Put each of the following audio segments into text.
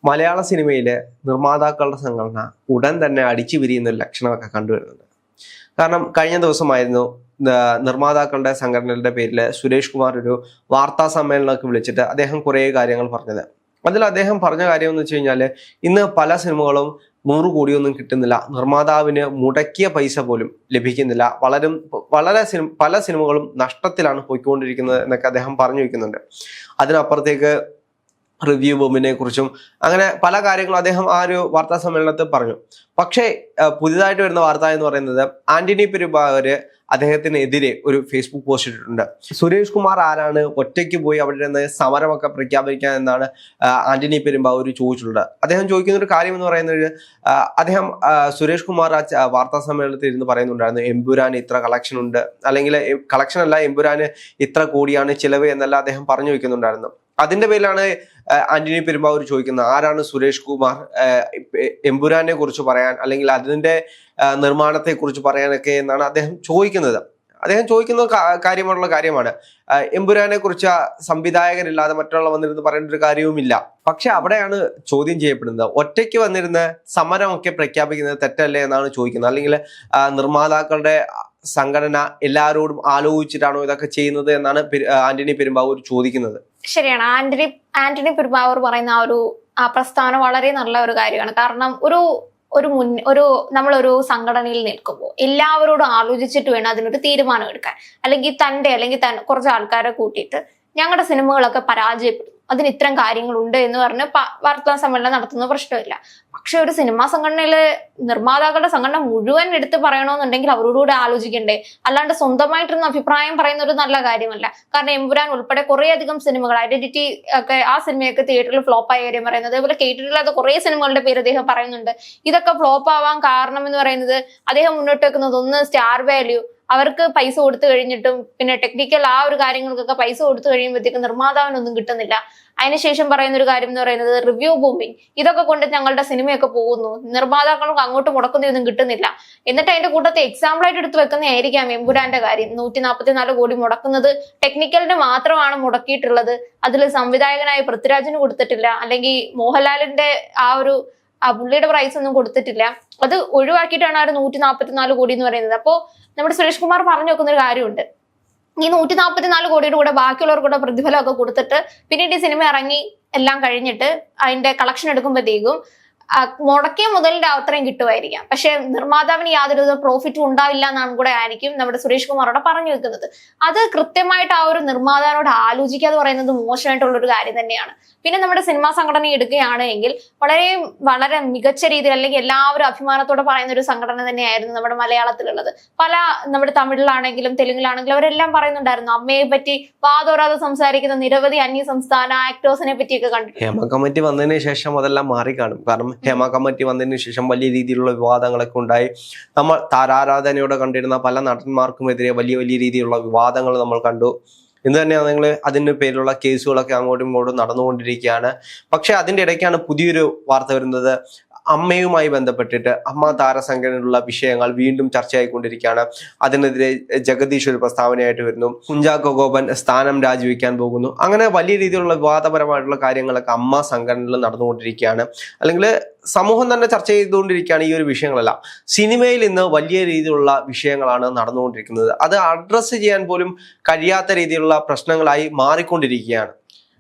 മലയാള സിനിമയിലെ നിർമ്മാതാക്കളുടെ സംഘടന ഉടൻ തന്നെ അടിച്ചു വിരിയുന്ന ഒരു ലക്ഷണമൊക്കെ കണ്ടുവരുന്നുണ്ട്. കാരണം കഴിഞ്ഞ ദിവസമായിരുന്നു നിർമ്മാതാക്കളുടെ സംഘടനയുടെ പേരിൽ സുരേഷ് കുമാർ ഒരു വാർത്താ സമ്മേളനമൊക്കെ വിളിച്ചിട്ട് അദ്ദേഹം കുറേ കാര്യങ്ങൾ പറഞ്ഞത്. അതിൽ അദ്ദേഹം പറഞ്ഞ കാര്യം എന്ന് വെച്ച് കഴിഞ്ഞാൽ ഇന്ന് പല സിനിമകളും 100 കോടിയൊന്നും കിട്ടുന്നില്ല, നിർമ്മാതാവിന് മുടക്കിയ പൈസ പോലും ലഭിക്കുന്നില്ല, പല സിനിമകളും നഷ്ടത്തിലാണ് പോയിക്കൊണ്ടിരിക്കുന്നത് എന്നൊക്കെ അദ്ദേഹം പറഞ്ഞു വയ്ക്കുന്നുണ്ട്. അതിനപ്പുറത്തേക്ക് റിവ്യൂ ബോംബിനെ കുറിച്ചും അങ്ങനെ പല കാര്യങ്ങളും അദ്ദേഹം ആ ഒരു വാർത്താ സമ്മേളനത്തിൽ പറഞ്ഞു. പക്ഷേ പുതിയതായിട്ട് വരുന്ന വാർത്ത എന്ന് പറയുന്നത് ആന്റണി പെരുമ്പാവൂര് അദ്ദേഹത്തിനെതിരെ ഒരു ഫേസ്ബുക്ക് പോസ്റ്റ് ഇട്ടിട്ടുണ്ട്. സുരേഷ് കുമാർ ആരാണ് ഒറ്റയ്ക്ക് പോയി അവിടെ നിന്ന് സമരമൊക്കെ പ്രഖ്യാപിക്കാൻ എന്നാണ് ആന്റണി പെരുമ്പാവൂർ ചോദിച്ചിട്ടുള്ളത്. അദ്ദേഹം ചോദിക്കുന്ന ഒരു കാര്യം എന്ന് പറയുന്നത്, അദ്ദേഹം സുരേഷ് കുമാർ ആ വാർത്താ സമ്മേളനത്തിൽ ഇരുന്ന് പറയുന്നുണ്ടായിരുന്നു എമ്പുരാന് ഇത്ര കളക്ഷൻ ഉണ്ട്, അല്ലെങ്കിൽ കളക്ഷൻ അല്ല എമ്പുരാന് ഇത്ര കോടിയാണ് ചിലവ് എന്നെല്ലാം അദ്ദേഹം പറഞ്ഞു വെക്കുന്നുണ്ടായിരുന്നു. അതിന്റെ പേരിലാണ് ആന്റണി പെരുമ്പാവൂർ ചോദിക്കുന്നത് ആരാണ് സുരേഷ് കുമാർ എമ്പുരാനെ കുറിച്ച് പറയാൻ, അല്ലെങ്കിൽ അതിന്റെ നിർമ്മാണത്തെ കുറിച്ച് പറയാനൊക്കെ എന്നാണ് അദ്ദേഹം ചോദിക്കുന്നത്. അദ്ദേഹം ചോദിക്കുന്ന കാര്യമാണ്. എമ്പുരാനെ കുറിച്ച് സംവിധായകരില്ലാതെ മറ്റുള്ള വന്നിരുന്ന് പറയേണ്ട ഒരു കാര്യവുമില്ല. പക്ഷെ അവിടെയാണ് ചോദ്യം ചെയ്യപ്പെടുന്നത്, ഒറ്റയ്ക്ക് വന്നിരുന്ന് സമരമൊക്കെ പ്രഖ്യാപിക്കുന്നത് തെറ്റല്ലേ എന്നാണ് ചോദിക്കുന്നത്. അല്ലെങ്കിൽ നിർമ്മാതാക്കളുടെ സംഘടന എല്ലാവരോടും ആലോചിച്ചിട്ടാണോ ഇതൊക്കെ ചെയ്യുന്നത് എന്നാണ് ആന്റണി പെരുമ്പാവൂർ ചോദിക്കുന്നത്. ശരിയാണ്. ആന്റണി പെരുമ്പാവൂർ പറയുന്ന ആ പ്രസ്താവന വളരെ നല്ല ഒരു കാര്യമാണ്. കാരണം നമ്മളൊരു സംഘടനയിൽ നിൽക്കുമ്പോൾ എല്ലാവരോടും ആലോചിച്ചിട്ട് വേണം അതിനൊരു തീരുമാനം എടുക്കാൻ. അല്ലെങ്കിൽ കുറച്ച് ആൾക്കാരെ കൂട്ടിയിട്ട് ഞങ്ങളുടെ സിനിമകളൊക്കെ പരാജയപ്പെടും, അതിന് ഇത്തരം കാര്യങ്ങളുണ്ട് എന്ന് പറഞ്ഞ് വാർത്താ സമ്മേളനം നടത്തുന്ന പ്രശ്നമില്ല. പക്ഷെ ഒരു സിനിമാ സംഘടനയില് നിർമ്മാതാക്കളുടെ സംഘടന മുഴുവൻ എടുത്ത് പറയണമെന്നുണ്ടെങ്കിൽ അവരോടുകൂടെ ആലോചിക്കണ്ടേ? അല്ലാണ്ട് സ്വന്തമായിട്ടൊന്നും അഭിപ്രായം പറയുന്ന ഒരു നല്ല കാര്യമല്ല. കാരണം എമ്പുരാൻ ഉൾപ്പെടെ കുറേ അധികം സിനിമകൾ, ഐഡന്റിറ്റി ഒക്കെ, ആ സിനിമയൊക്കെ തിയേറ്ററിൽ ഫ്ലോപ്പ് ആയ കാര്യം പറയുന്നത്, അതേപോലെ കേട്ടിട്ടില്ലാത്ത കുറേ സിനിമകളുടെ പേര് അദ്ദേഹം പറയുന്നുണ്ട്. ഇതൊക്കെ ഫ്ലോപ്പ് ആവാൻ കാരണം എന്ന് പറയുന്നത് അദ്ദേഹം മുന്നോട്ട് വെക്കുന്നത് ഒന്ന് സ്റ്റാർ വാല്യൂ, അവർക്ക് പൈസ കൊടുത്തു കഴിഞ്ഞിട്ടും പിന്നെ ടെക്നിക്കൽ ആ ഒരു കാര്യങ്ങൾക്കൊക്കെ പൈസ കൊടുത്തു കഴിയുമ്പോഴത്തേക്കും നിർമ്മാതാവിനൊന്നും കിട്ടുന്നില്ല. അതിനുശേഷം പറയുന്ന ഒരു കാര്യം എന്ന് പറയുന്നത് റിവ്യൂ ബൂമിങ്, ഇതൊക്കെ കൊണ്ട് ഞങ്ങളുടെ സിനിമയൊക്കെ പോകുന്നു, നിർമ്മാതാക്കൾക്ക് അങ്ങോട്ട് മുടക്കുന്നതൊന്നും കിട്ടുന്നില്ല. എന്നിട്ട് അതിന്റെ കൂട്ടത്തെ എക്സാമ്പിൾ ആയിട്ട് എടുത്ത് വെക്കുന്നതായിരിക്കാം എമ്പുരാന്റെ കാര്യം. 144 കോടി മുടക്കുന്നത് ടെക്നിക്കലിന് മാത്രമാണ് മുടക്കിയിട്ടുള്ളത്. അതിൽ സംവിധായകനായ പൃഥ്വിരാജിന് കൊടുത്തിട്ടില്ല, അല്ലെങ്കിൽ മോഹൻലാലിന്റെ ആ പുള്ളിയുടെ പ്രൈസ് ഒന്നും കൊടുത്തിട്ടില്ല. അത് ഒഴിവാക്കിയിട്ടാണ് ആ 144 കോടി എന്ന് പറയുന്നത്. അപ്പോ നമ്മുടെ സുരേഷ് കുമാർ പറഞ്ഞു വെക്കുന്ന ഒരു കാര്യമുണ്ട്, ഈ 144 കോടിയുടെ കൂടെ ബാക്കിയുള്ളവർക്കൂടെ പ്രതിഫലമൊക്കെ കൊടുത്തിട്ട് പിന്നീട് ഈ സിനിമ ഇറങ്ങി എല്ലാം കഴിഞ്ഞിട്ട് അതിന്റെ കളക്ഷൻ എടുക്കുമ്പോഴത്തേക്കും മുടക്കിയ മുതലിന്റെ അത്രയും കിട്ടുമായിരിക്കാം, പക്ഷെ നിർമ്മാതാവിന് യാതൊരു പ്രോഫിറ്റും ഉണ്ടാവില്ല എന്നാണ് കൂടെ ആയിരിക്കും നമ്മുടെ സുരേഷ് കുമാറോടെ പറഞ്ഞു വെക്കുന്നത്. അത് കൃത്യമായിട്ട് ആ ഒരു നിർമ്മാതാവിനോട് ആലോചിക്കാതെ പറയുന്നത് മോശമായിട്ടുള്ള ഒരു കാര്യം തന്നെയാണ്. പിന്നെ നമ്മുടെ സിനിമാ സംഘടന എടുക്കുകയാണെങ്കിൽ വളരെ മികച്ച രീതിയിൽ, അല്ലെങ്കിൽ എല്ലാവരും അഭിമാനത്തോടെ പറയുന്ന ഒരു സംഘടന തന്നെയായിരുന്നു നമ്മുടെ മലയാളത്തിലുള്ളത്. നമ്മുടെ തമിഴിലാണെങ്കിലും തെലുങ്കിലാണെങ്കിലും അവരെല്ലാം പറയുന്നുണ്ടായിരുന്നു. അമ്മയെ പറ്റി വാതോരാതെ സംസാരിക്കുന്ന നിരവധി അന്യ സംസ്ഥാന ആക്ടേഴ്സിനെ പറ്റിയൊക്കെ കണ്ടിട്ടുണ്ട്. ഹേമ കമ്മിറ്റി വന്നതിന് ശേഷം അതെല്ലാം മാറിക്കാണും. കാരണം ഹേമ കമ്മിറ്റി വന്നതിന് ശേഷം വലിയ രീതിയിലുള്ള വിവാദങ്ങളൊക്കെ ഉണ്ടായി. നമ്മൾ താരാരാധനയോടെ കണ്ടിരുന്ന പല നടന്മാർക്കുമെതിരെ വലിയ രീതിയിലുള്ള വിവാദങ്ങൾ നമ്മൾ കണ്ടു. ഇന്ന് തന്നെയാണ് നിങ്ങൾ അതിൻ്റെ പേരിലുള്ള കേസുകളൊക്കെ അങ്ങോട്ടും ഇങ്ങോട്ടും നടന്നുകൊണ്ടിരിക്കുകയാണ്. പക്ഷെ അതിൻ്റെ ഇടയ്ക്കാണ് പുതിയൊരു വാർത്ത വരുന്നത്. അമ്മയുമായി ബന്ധപ്പെട്ടിട്ട് അമ്മ താരസംഘടനയിലുള്ള വിഷയങ്ങൾ വീണ്ടും ചർച്ചയായിക്കൊണ്ടിരിക്കുകയാണ്. അതിനെതിരെ ജഗദീഷ് ഒരു പ്രസ്താവനയായിട്ട് വരുന്നു. കുഞ്ചാക്കോ ബോബൻ സ്ഥാനം രാജിവെക്കാൻ പോകുന്നു. അങ്ങനെ വലിയ രീതിയിലുള്ള വിവാദപരമായിട്ടുള്ള കാര്യങ്ങളൊക്കെ അമ്മ സംഘടനയിൽ നടന്നുകൊണ്ടിരിക്കുകയാണ്. അല്ലെങ്കിൽ സമൂഹം തന്നെ ചർച്ച ചെയ്തുകൊണ്ടിരിക്കുകയാണ് ഈ ഒരു വിഷയങ്ങളെല്ലാം. സിനിമയിൽ ഇന്ന് വലിയ രീതിയിലുള്ള വിഷയങ്ങളാണ് നടന്നുകൊണ്ടിരിക്കുന്നത്. അത് അഡ്രസ്സ് ചെയ്യാൻ പോലും കഴിയാത്ത രീതിയിലുള്ള പ്രശ്നങ്ങളായി മാറിക്കൊണ്ടിരിക്കുകയാണ്.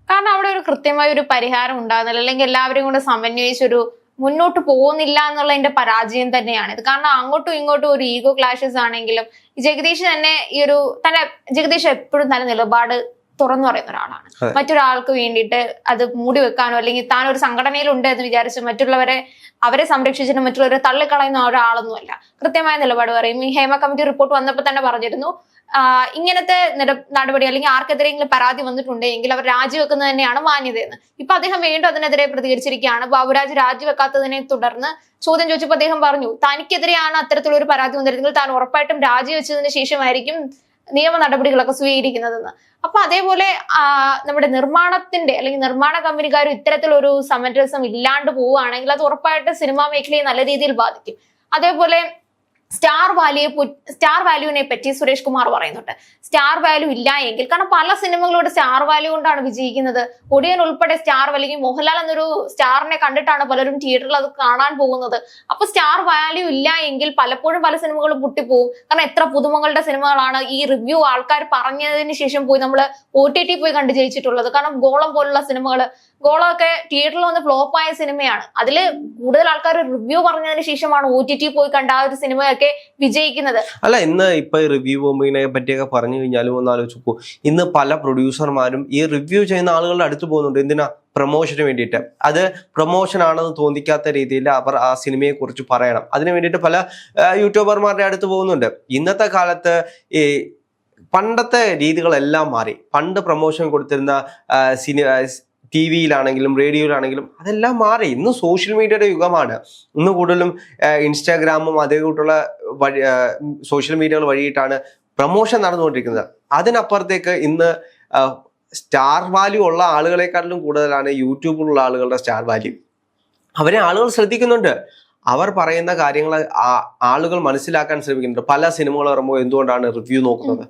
കാരണം അവിടെ ഒരു കൃത്യമായ ഒരു പരിഹാരം ഉണ്ടാകുന്നില്ല, അല്ലെങ്കിൽ എല്ലാവരും കൂടെ സമന്വയിച്ചൊരു മുന്നോട്ട് പോകുന്നില്ല എന്നുള്ളതിന്റെ പരാജയം തന്നെയാണ് ഇത്. കാരണം അങ്ങോട്ടും ഇങ്ങോട്ടും ഒരു ഈഗോ ക്ലാഷസ് ആണെങ്കിലും ജഗദീഷ് തന്നെ ജഗദീഷ് എപ്പോഴും തന്നെ നിലപാട് തുറന്നു പറയുന്ന ഒരാളാണ്. മറ്റൊരാൾക്ക് വേണ്ടിയിട്ട് അത് മൂടി വെക്കാനോ, അല്ലെങ്കിൽ താൻ ഒരു സംഘടനയിലുണ്ട് എന്ന് വിചാരിച്ച് അവരെ സംരക്ഷിച്ചിട്ട് മറ്റുള്ളവരെ തള്ളിക്കളയുന്ന ഒരാളൊന്നുമല്ല. കൃത്യമായ നിലപാട് പറയും. ഈ ഹേമ കമ്മിറ്റി റിപ്പോർട്ട് വന്നപ്പോൾ തന്നെ പറഞ്ഞിരുന്നു, ഇങ്ങനത്തെ നടപടി അല്ലെങ്കിൽ ആർക്കെതിരെയെങ്കിലും പരാതി വന്നിട്ടുണ്ടെങ്കിൽ അവർ രാജിവെക്കുന്നത് തന്നെയാണ് മാന്യതയെന്ന്. ഇപ്പൊ അദ്ദേഹം വീണ്ടും അതിനെതിരെ പ്രതികരിച്ചിരിക്കുകയാണ്. ബാബുരാജ് രാജിവെക്കാത്തതിനെ തുടർന്ന് ചോദ്യം ചോദിച്ചപ്പോൾ അദ്ദേഹം പറഞ്ഞു, തനിക്കെതിരെയാണ് അത്തരത്തിലൊരു പരാതി വന്നിരുന്നെങ്കിൽ താൻ ഉറപ്പായിട്ടും രാജിവെച്ചതിന് ശേഷമായിരിക്കും നിയമ നടപടികളൊക്കെ സ്വീകരിക്കുന്നതെന്ന്. അപ്പൊ അതേപോലെ നമ്മുടെ നിർമ്മാണത്തിന്റെ അല്ലെങ്കിൽ നിർമ്മാണ കമ്പനിക്കാരും ഇത്തരത്തിലൊരു സമരസം ഇല്ലാണ്ട് പോവുകയാണെങ്കിൽ അത് ഉറപ്പായിട്ട് സിനിമാ മേഖലയെ നല്ല രീതിയിൽ ബാധിക്കും. അതേപോലെ സ്റ്റാർ വാല്യൂവിനെ പറ്റി സുരേഷ് കുമാർ പറയുന്നുണ്ട്. സ്റ്റാർ വാല്യൂ ഇല്ല എങ്കിൽ, കാരണം പല സിനിമകളുടെ സ്റ്റാർ വാല്യൂ കൊണ്ടാണ് വിജയിക്കുന്നത്. ഒടിയൻ ഉൾപ്പെടെ സ്റ്റാർ അല്ലെങ്കിൽ മോഹൻലാൽ എന്നൊരു സ്റ്റാറിനെ കണ്ടിട്ടാണ് പലരും തിയേറ്ററിൽ അത് കാണാൻ പോകുന്നത്. അപ്പൊ സ്റ്റാർ വാല്യൂ ഇല്ല എങ്കിൽ പലപ്പോഴും പല സിനിമകളും പൊട്ടിപ്പോകും. കാരണം എത്ര പുതുമകളുടെ സിനിമകളാണ് ഈ റിവ്യൂ ആൾക്കാർ പറഞ്ഞതിന് ശേഷം പോയി നമ്മൾ OTT പോയി കണ്ട് ജയിച്ചിട്ടുള്ളത്. കാരണം ഗോളം പോലുള്ള സിനിമകള്, ഗോളമൊക്കെ തിയേറ്ററിൽ വന്ന് ഫ്ലോപ്പ് ആയ സിനിമയാണ്. അതിൽ കൂടുതൽ ആൾക്കാർ റിവ്യൂ പറഞ്ഞതിന് ശേഷമാണ് OTT പോയി കണ്ട ആ ഒരു സിനിമയൊക്കെ വിജയിക്കുന്നത്. അല്ല, ഇന്ന് ഇപ്പൊ റിവ്യൂ ബോംബിങ്ങിനെ പറ്റിയൊക്കെ പറഞ്ഞു കഴിഞ്ഞാലും ഒന്ന് ആലോചിച്ചു, ഇന്ന് പല പ്രൊഡ്യൂസർമാരും ഈ റിവ്യൂ ചെയ്യുന്ന ആളുകളുടെ അടുത്ത് പോകുന്നുണ്ട്. എന്തിനാ? പ്രൊമോഷന് വേണ്ടിയിട്ട്. അത് പ്രൊമോഷൻ ആണെന്ന് തോന്നിക്കാത്ത രീതിയിൽ അവർ ആ സിനിമയെ കുറിച്ച് പറയണം. അതിനു വേണ്ടിയിട്ട് പല യൂട്യൂബർമാരുടെ അടുത്ത് പോകുന്നുണ്ട്. ഇന്നത്തെ കാലത്ത് ഈ പണ്ടത്തെ രീതികളെല്ലാം മാറി. പണ്ട് പ്രൊമോഷൻ കൊടുത്തിരുന്ന TV-യിലാണെങ്കിലും റേഡിയോയിലാണെങ്കിലും അതെല്ലാം മാറി. ഇന്ന് സോഷ്യൽ മീഡിയയുടെ യുഗമാണ്. ഇന്ന് കൂടുതലും ഇൻസ്റ്റാഗ്രാമും അതേ കൂട്ടുള്ള സോഷ്യൽ മീഡിയകൾ വഴിയിട്ടാണ് പ്രൊമോഷൻ നടന്നുകൊണ്ടിരിക്കുന്നത്. അതിനപ്പുറത്തേക്ക് ഇന്ന് സ്റ്റാർ വാല്യൂ ഉള്ള ആളുകളെക്കാട്ടിലും കൂടുതലാണ് യൂട്യൂബിലുള്ള ആളുകളുടെ സ്റ്റാർ വാല്യൂ. അവരെ ആളുകൾ ശ്രദ്ധിക്കുന്നുണ്ട്. അവർ പറയുന്ന കാര്യങ്ങൾ ആളുകൾ മനസ്സിലാക്കാൻ ശ്രമിക്കുന്നുണ്ട്. പല സിനിമകൾ ഇറങ്ങുമ്പോൾ എന്തുകൊണ്ടാണ് റിവ്യൂ നോക്കുന്നത്?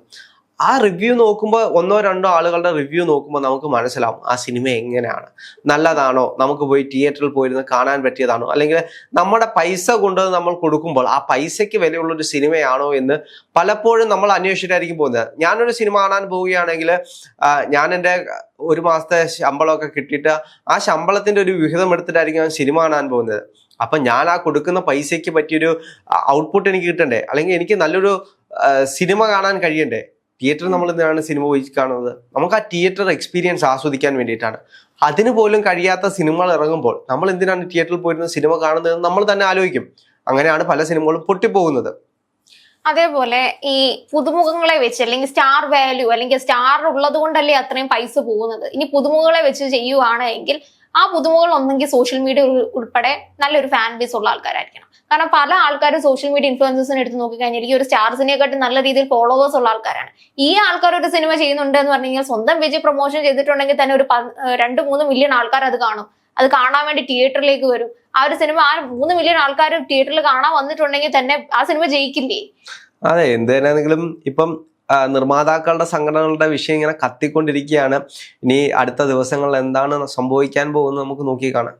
ആ റിവ്യൂ നോക്കുമ്പോൾ ഒന്നോ രണ്ടോ ആളുകളുടെ റിവ്യൂ നോക്കുമ്പോൾ നമുക്ക് മനസ്സിലാവും ആ സിനിമ എങ്ങനെയാണ്, നല്ലതാണോ, നമുക്ക് പോയി തിയേറ്ററിൽ പോയിരുന്ന് കാണാൻ പറ്റിയതാണോ, അല്ലെങ്കിൽ നമ്മുടെ പൈസ കൊണ്ട് നമ്മൾ കൊടുക്കുമ്പോൾ ആ പൈസയ്ക്ക് വിലയുള്ളൊരു സിനിമയാണോ എന്ന് പലപ്പോഴും നമ്മൾ അന്വേഷിച്ചിട്ടായിരിക്കും പോകുന്നത്. ഞാനൊരു സിനിമ കാണാൻ പോവുകയാണെങ്കിൽ ഞാൻ എൻ്റെ ഒരു മാസത്തെ ശമ്പളമൊക്കെ കിട്ടിയിട്ട് ആ ശമ്പളത്തിൻ്റെ ഒരു വിഹിതം എടുത്തിട്ടായിരിക്കും ഞാൻ സിനിമ കാണാൻ പോകുന്നത്. അപ്പം ഞാൻ ആ കൊടുക്കുന്ന പൈസയ്ക്ക് പറ്റിയൊരു ഔട്ട്പുട്ട് എനിക്ക് കിട്ടണ്ടേ, അല്ലെങ്കിൽ എനിക്ക് നല്ലൊരു സിനിമ കാണാൻ കഴിയണ്ടേ? തിയേറ്റർ നമ്മൾ എന്തിനാണ് സിനിമ പോയി കാണുന്നത്? നമുക്ക് ആ തിയേറ്റർ എക്സ്പീരിയൻസ് ആസ്വദിക്കാൻ വേണ്ടിയിട്ടാണ്. അതിന് പോലും കഴിയാത്ത സിനിമകൾ ഇറങ്ങുമ്പോൾ നമ്മൾ എന്തിനാണ് തിയേറ്ററിൽ പോയിരുന്ന സിനിമ കാണുന്നത് നമ്മൾ തന്നെ ആലോചിക്കും. അങ്ങനെയാണ് പല സിനിമകളും പൊട്ടിപ്പോകുന്നത്. അതേപോലെ ഈ പുതുമുഖങ്ങളെ വെച്ച് അല്ലെങ്കിൽ സ്റ്റാർ വാല്യൂ അല്ലെങ്കിൽ സ്റ്റാർ ഉള്ളത് കൊണ്ടല്ലേ അത്രയും പൈസ പോകുന്നത്. ഇനി പുതുമുഖങ്ങളെ വെച്ച് ചെയ്യുവാണ് എങ്കിൽ ആ പുതുമുഖങ്ങൾ ഒന്നെങ്കിൽ സോഷ്യൽ മീഡിയ ഉൾപ്പെടെ നല്ലൊരു ഫാൻ ബേസ് ഉള്ള ആൾക്കാരായിരിക്കണം. കാരണം പല ആൾക്കാരും സോഷ്യൽ മീഡിയ ഇൻഫ്ലുവൻസേഴ്സിനെ എടുത്ത് നോക്കിക്കഴിഞ്ഞാൽ ഈ ഒരു സ്റ്റാർസിനെക്കാട്ടി നല്ല രീതിയിൽ ഫോളോവേഴ്സ് ഉള്ള ആൾക്കാരാണ്. ഈ ആൾക്കാർ ഒരു സിനിമ ചെയ്യുന്നുണ്ട് എന്ന് പറഞ്ഞു കഴിഞ്ഞാൽ സ്വന്തം പേജ് പ്രൊമോഷൻ ചെയ്തിട്ടുണ്ടെങ്കിൽ തന്നെ ഒരു 2-3 മില്യൺ ആൾക്കാർ അത് കാണും. അത് കാണാൻ വേണ്ടി തിയേറ്ററിലേക്ക് വരും. ആ ഒരു സിനിമ ആ 3 മില്യൺ ആൾക്കാർ തിയേറ്ററിൽ കാണാൻ വന്നിട്ടുണ്ടെങ്കിൽ തന്നെ ആ സിനിമ ജയിക്കില്ലേ? അതെ, എന്ത് തന്നെയാണെങ്കിലും ഇപ്പം നിർമ്മാതാക്കളുടെ സംഘടനകളുടെ വിഷയം ഇങ്ങനെ കത്തിക്കൊണ്ടിരിക്കുകയാണ്. ഇനി അടുത്ത ദിവസങ്ങളിൽ എന്താണ് സംഭവിക്കാൻ പോകുന്നത് നമുക്ക് നോക്കി കാണാം.